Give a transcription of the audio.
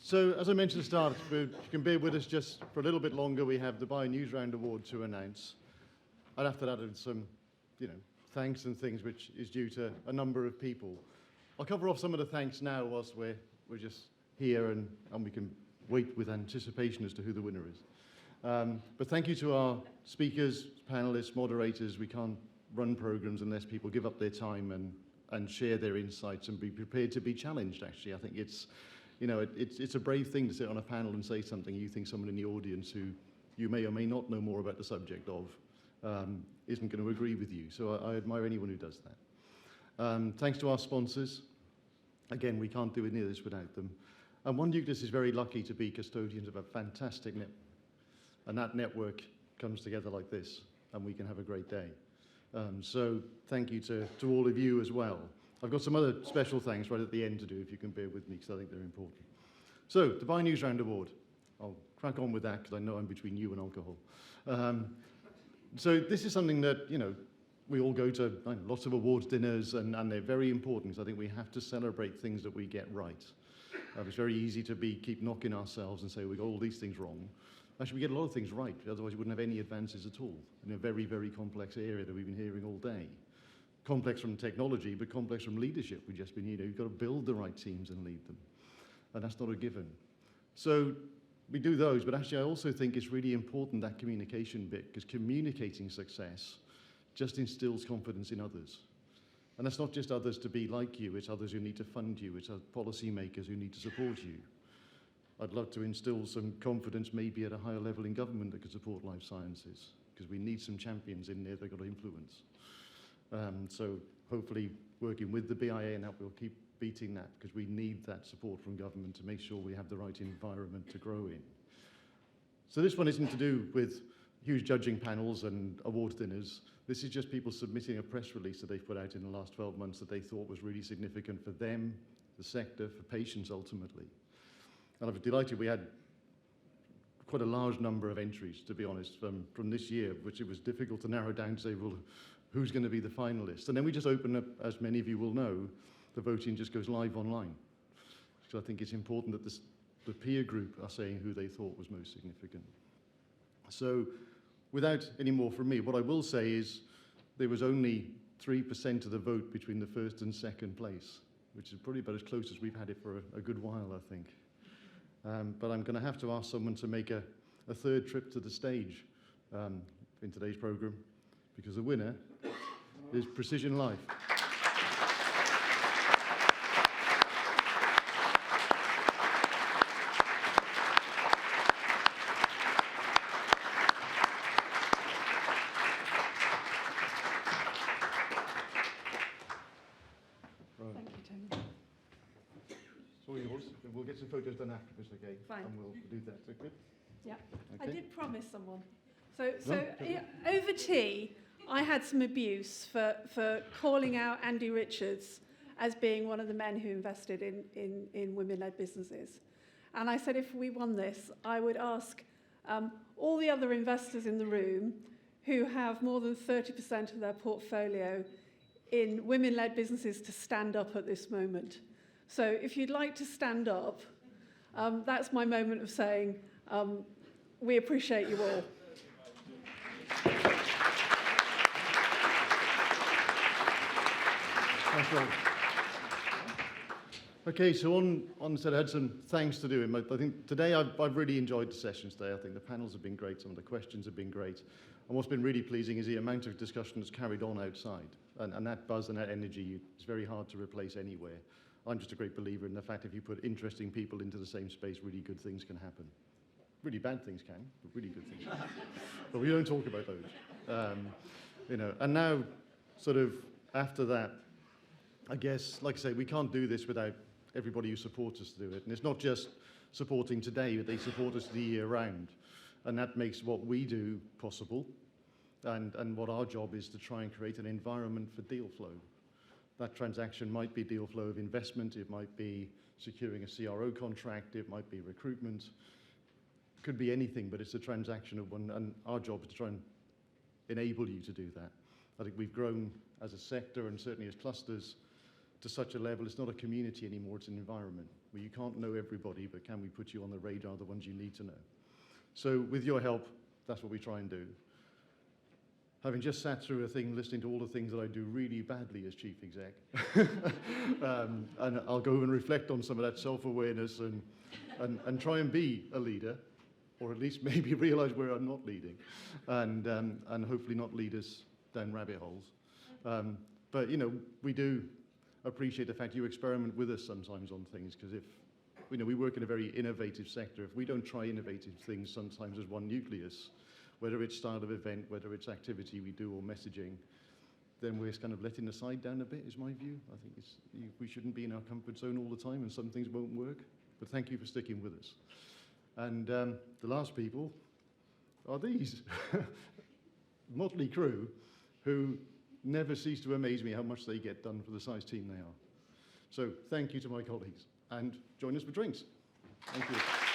So, as I mentioned at the start, if you can bear with us just for a little bit longer, we have the BioNewsRound Award to announce. And after that, some, thanks and things which is due to a number of people. I'll cover off some of the thanks now whilst we're just here and we can wait with anticipation as to who the winner is. But thank you to our speakers, panelists, moderators. We can't run programs unless people give up their time and share their insights and be prepared to be challenged, actually. I think it's a brave thing to sit on a panel and say something you think someone in the audience who you may or may not know more about the subject of isn't going to agree with you. So I admire anyone who does that. Thanks to our sponsors. Again, we can't do any of this without them. And One Nucleus is very lucky to be custodians of a fantastic network. And that network comes together like this, and we can have a great day. So thank you to all of you as well. I've got some other special thanks right at the end to do, if you can bear with me, because I think they're important. So, the BioNewsRound Award. I'll crack on with that, because I know I'm between you and alcohol. So this is something that, we all go to lots of awards dinners, and they're very important, because I think we have to celebrate things that we get right. It's very easy to keep knocking ourselves and say we got all these things wrong. Actually, we get a lot of things right, otherwise we wouldn't have any advances at all in a very, very complex area that we've been hearing all day. Complex from technology, but complex from leadership. We've just been, you've got to build the right teams and lead them. And that's not a given. So we do those, but actually I also think it's really important, that communication bit, because communicating success just instills confidence in others. And that's not just others to be like you, it's others who need to fund you, it's policymakers who need to support you. I'd love to instill some confidence maybe at a higher level in government that could support life sciences, because we need some champions in there that got to influence. So hopefully working with the BIA and that we'll keep beating that, because we need that support from government to make sure we have the right environment to grow in. So this one isn't to do with huge judging panels and awards dinners. This is just people submitting a press release that they've put out in the last 12 months that they thought was really significant for them, the sector, for patients ultimately. And I'm delighted we had quite a large number of entries, to be honest, from this year, which it was difficult to narrow down to say, well, who's going to be the finalist? And then we just open up, as many of you will know, the voting just goes live online. So I think it's important that the peer group are saying who they thought was most significant. So without any more from me, what I will say is there was only 3% of the vote between the first and second place, which is probably about as close as we've had it for a good while, I think. But I'm going to have to ask someone to make a third trip to the stage in today's program, because the winner is Precision Life. Thank you, Tony. It's all yours. We'll get some photos done after this, okay? Fine. And we'll do that. Is that good? Yeah. Okay. I did promise someone. So over tea, I had some abuse for calling out Andy Richards as being one of the men who invested in women-led businesses. And I said if we won this, I would ask all the other investors in the room who have more than 30% of their portfolio in women-led businesses to stand up at this moment. So if you'd like to stand up, that's my moment of saying we appreciate you all. Thanks, Rob. Okay, so on set, I had some thanks to do. I think today I've really enjoyed the sessions today. I think the panels have been great. Some of the questions have been great. And what's been really pleasing is the amount of discussion that's carried on outside. And that buzz and that energy is very hard to replace anywhere. I'm just a great believer in the fact if you put interesting people into the same space, really good things can happen. Really bad things can, but really good things can. But we don't talk about those. And now, sort of after that, I guess, like I say, we can't do this without everybody who supports us to do it. And it's not just supporting today, but they support us the year round. And that makes what we do possible. And what our job is to try and create an environment for deal flow. That transaction might be deal flow of investment, it might be securing a CRO contract, it might be recruitment. It could be anything, but it's a transaction of one, and our job is to try and enable you to do that. I think we've grown as a sector and certainly as clusters to such a level, it's not a community anymore, it's an environment where you can't know everybody, but can we put you on the radar, the ones you need to know? So with your help, that's what we try and do. Having just sat through a thing, listening to all the things that I do really badly as chief exec, and I'll go and reflect on some of that self-awareness and try and be a leader, or at least maybe realize where I'm not leading, and hopefully not lead us down rabbit holes. But you know, we do appreciate the fact you experiment with us sometimes on things, because if we work in a very innovative sector, if we don't try innovative things sometimes as one nucleus, whether it's style of event, whether it's activity we do or messaging, then we're kind of letting the side down a bit, is my view. I think we shouldn't be in our comfort zone all the time, and some things won't work. But thank you for sticking with us. And the last people are these motley crew who never cease to amaze me how much they get done for the size team they are. So thank you to my colleagues, and join us for drinks. Thank you.